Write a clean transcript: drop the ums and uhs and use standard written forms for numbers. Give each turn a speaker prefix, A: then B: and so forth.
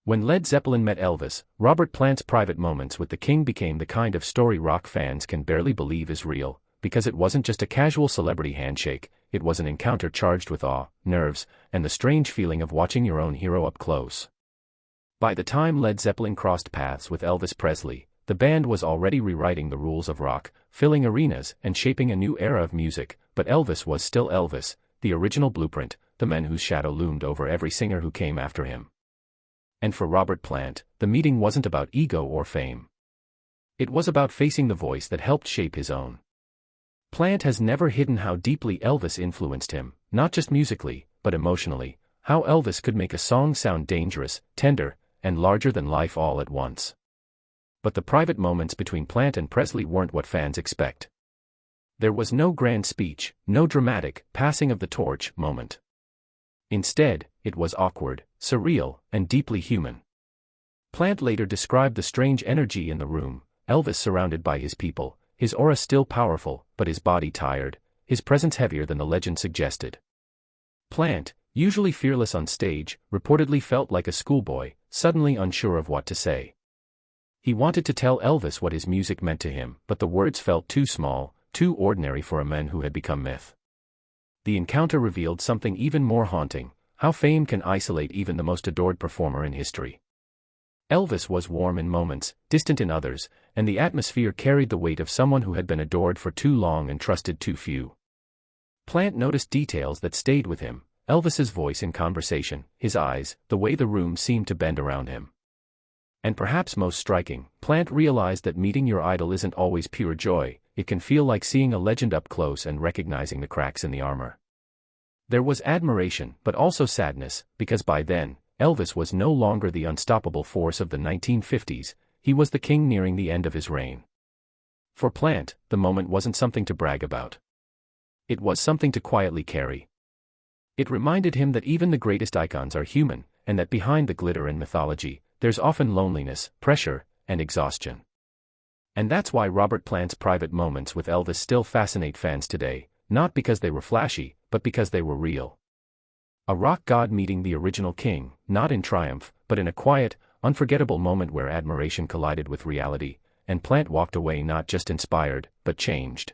A: When Led Zeppelin met Elvis, Robert Plant's private moments with the King became the kind of story rock fans can barely believe is real, because it wasn't just a casual celebrity handshake, it was an encounter charged with awe, nerves, and the strange feeling of watching your own hero up close. By the time Led Zeppelin crossed paths with Elvis Presley, the band was already rewriting the rules of rock, filling arenas and shaping a new era of music, but Elvis was still Elvis, the original blueprint, the man whose shadow loomed over every singer who came after him. And for Robert Plant, the meeting wasn't about ego or fame. It was about facing the voice that helped shape his own. Plant has never hidden how deeply Elvis influenced him, not just musically, but emotionally, how Elvis could make a song sound dangerous, tender, and larger than life all at once. But the private moments between Plant and Presley weren't what fans expect. There was no grand speech, no dramatic, passing of the torch moment. Instead, it was awkward, surreal, and deeply human. Plant later described the strange energy in the room, Elvis surrounded by his people, his aura still powerful, but his body tired, his presence heavier than the legend suggested. Plant, usually fearless on stage, reportedly felt like a schoolboy, suddenly unsure of what to say. He wanted to tell Elvis what his music meant to him, but the words felt too small, too ordinary for a man who had become myth. The encounter revealed something even more haunting, how fame can isolate even the most adored performer in history. Elvis was warm in moments, distant in others, and the atmosphere carried the weight of someone who had been adored for too long and trusted too few. Plant noticed details that stayed with him, Elvis's voice in conversation, his eyes, the way the room seemed to bend around him. And perhaps most striking, Plant realized that meeting your idol isn't always pure joy, it can feel like seeing a legend up close and recognizing the cracks in the armor. There was admiration, but also sadness, because by then, Elvis was no longer the unstoppable force of the 1950s, he was the king nearing the end of his reign. For Plant, the moment wasn't something to brag about. It was something to quietly carry. It reminded him that even the greatest icons are human, and that behind the glitter and mythology, there's often loneliness, pressure, and exhaustion. And that's why Robert Plant's private moments with Elvis still fascinate fans today, not because they were flashy, but because they were real. A rock god meeting the original king, not in triumph, but in a quiet, unforgettable moment where admiration collided with reality, and Plant walked away not just inspired, but changed.